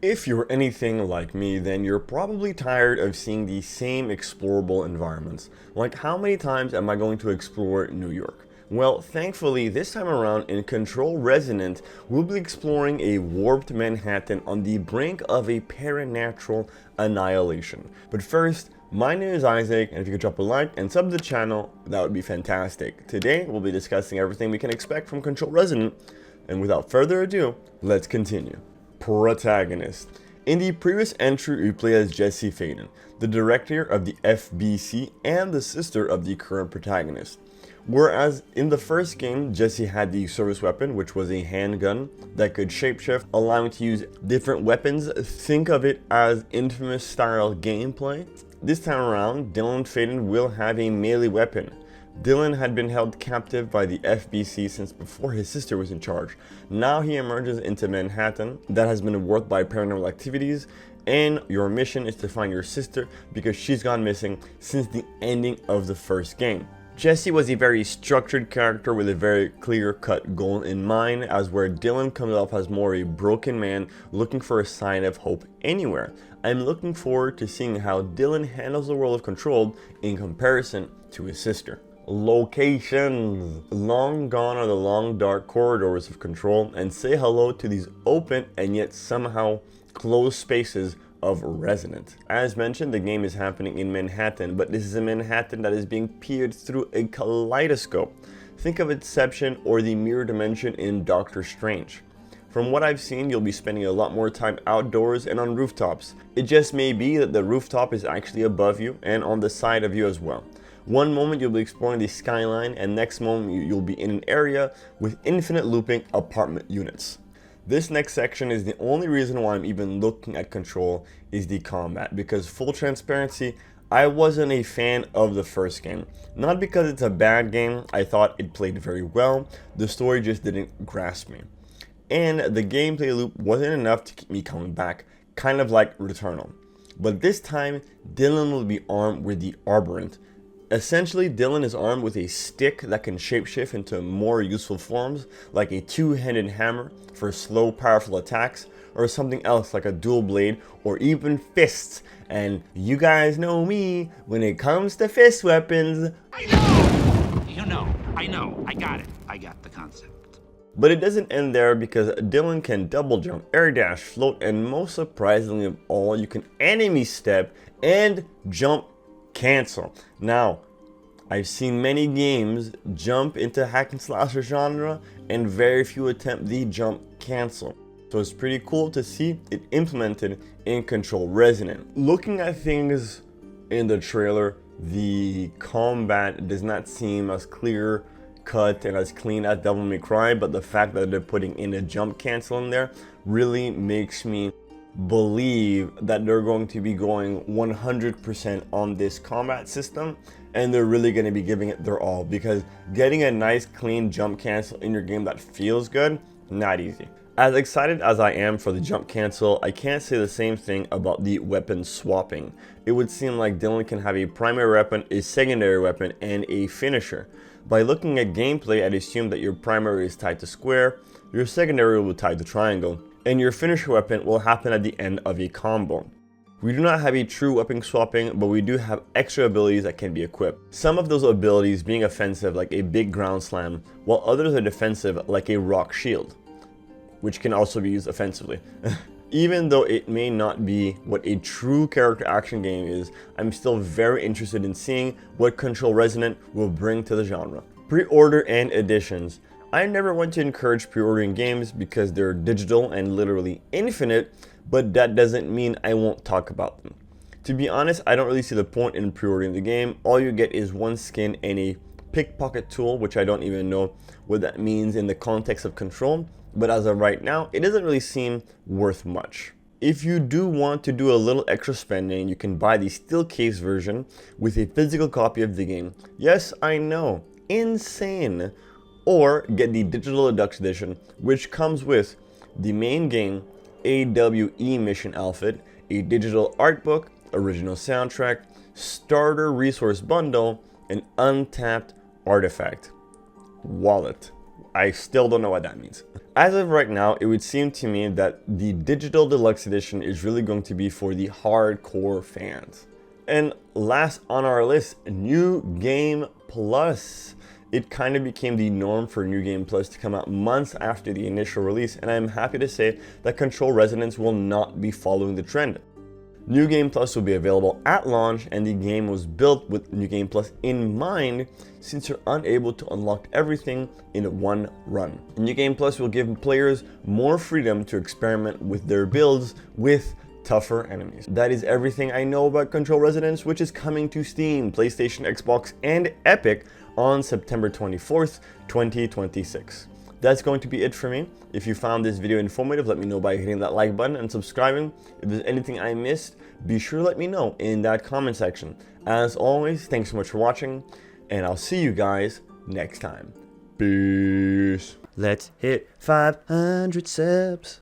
If you're anything like me, then you're probably tired of seeing the same explorable environments. Like, how many times am I going to explore New York? Well, thankfully, this time around in Control Resonant, we'll be exploring a warped Manhattan on the brink of a paranatural annihilation. But first, my name is Isaac, and if you could drop a like and sub to the channel, that would be fantastic. Today, we'll be discussing everything we can expect from Control Resonant, and without further ado, let's continue. Protagonist. In the previous entry, we play as Jesse Faden, the director of the FBC and the sister of the current protagonist. Whereas in the first game, Jesse had the service weapon, which was a handgun that could shapeshift, allowing to use different weapons. Think of it as Infamous style gameplay. This time around, Dylan Faden will have a melee weapon. Dylan had been held captive by the FBC since before his sister was in charge. Now he emerges into Manhattan that has been warped by paranormal activities, and your mission is to find your sister because she's gone missing since the ending of the first game. Jesse was a very structured character with a very clear-cut goal in mind, as where Dylan comes off as more a broken man looking for a sign of hope anywhere. I'm looking forward to seeing how Dylan handles the world of Control in comparison to his sister. Locations. Long gone are the long dark corridors of Control, and say hello to these open and yet somehow closed spaces of Resonant. As mentioned, the game is happening in Manhattan, but this is a Manhattan that is being peered through a kaleidoscope. Think of Inception or the mirror dimension in Doctor Strange. From what I've seen, you'll be spending a lot more time outdoors and on rooftops. It just may be that the rooftop is actually above you and on the side of you as well. One moment you'll be exploring the skyline, and next moment you'll be in an area with infinite looping apartment units. This next section is the only reason why I'm even looking at Control is the combat, because full transparency, I wasn't a fan of the first game. Not because it's a bad game, I thought it played very well, the story just didn't grasp me. And the gameplay loop wasn't enough to keep me coming back, kind of like Returnal. But this time, Dylan will be armed with the Arborant. Essentially, Dylan is armed with a stick that can shapeshift into more useful forms, like a two-handed hammer for slow, powerful attacks, or something else like a dual blade, or even fists. And you guys know me, when it comes to fist weapons, I know! I know, I got it. I got the concept. But it doesn't end there, because Dylan can double jump, air dash, float, and most surprisingly of all, you can enemy step and jump cancel. Now, I've seen many games jump into hack and slasher genre, and very few attempt the jump cancel. So it's pretty cool to see it implemented in Control Resonant. Looking at things in the trailer, the combat does not seem as clear cut and as clean as Devil May Cry, but the fact that they're putting in a jump cancel in there really makes me believe that they're going to be going 100% on this combat system, and they're really going to be giving it their all, because getting a nice clean jump cancel in your game that feels good, not easy. As excited as I am for the jump cancel, I can't say the same thing about the weapon swapping. It would seem like Dylan can have a primary weapon, a secondary weapon, and a finisher. By looking at gameplay, I'd assume that your primary is tied to square, your secondary will be tied to triangle, and your finisher weapon will happen at the end of a combo. We do not have a true weapon swapping, but we do have extra abilities that can be equipped. Some of those abilities being offensive, like a big ground slam, while others are defensive, like a rock shield, which can also be used offensively. Even though it may not be what a true character action game is, I'm still very interested in seeing what Control Resonant will bring to the genre. Pre-order and editions. I never want to encourage pre-ordering games because they're digital and literally infinite, but that doesn't mean I won't talk about them. To be honest, I don't really see the point in pre-ordering the game. All you get is one skin and a pickpocket tool, which I don't even know what that means in the context of Control, but as of right now, it doesn't really seem worth much. If you do want to do a little extra spending, you can buy the steel case version with a physical copy of the game. Yes, I know, insane. Or get the digital deluxe edition, which comes with the main game, AWE mission outfit, a digital art book, original soundtrack, starter resource bundle, and untapped artifact wallet. I still don't know what that means. As of right now, it would seem to me that the digital deluxe edition is really going to be for the hardcore fans. And last on our list, New Game Plus. It kind of became the norm for New Game Plus to come out months after the initial release, and I'm happy to say that Control Resonance will not be following the trend. New Game Plus will be available at launch, and the game was built with New Game Plus in mind, since you're unable to unlock everything in one run. New Game Plus will give players more freedom to experiment with their builds with tougher enemies. That is everything I know about Control Resonance, which is coming to Steam, PlayStation, Xbox, and Epic on September 24th, 2026. That's going to be it for me. If you found this video informative, let me know by hitting that like button and subscribing. If there's anything I missed, be sure to let me know in that comment section. As always, thanks so much for watching, and I'll see you guys next time. Peace. Let's hit 500 subs.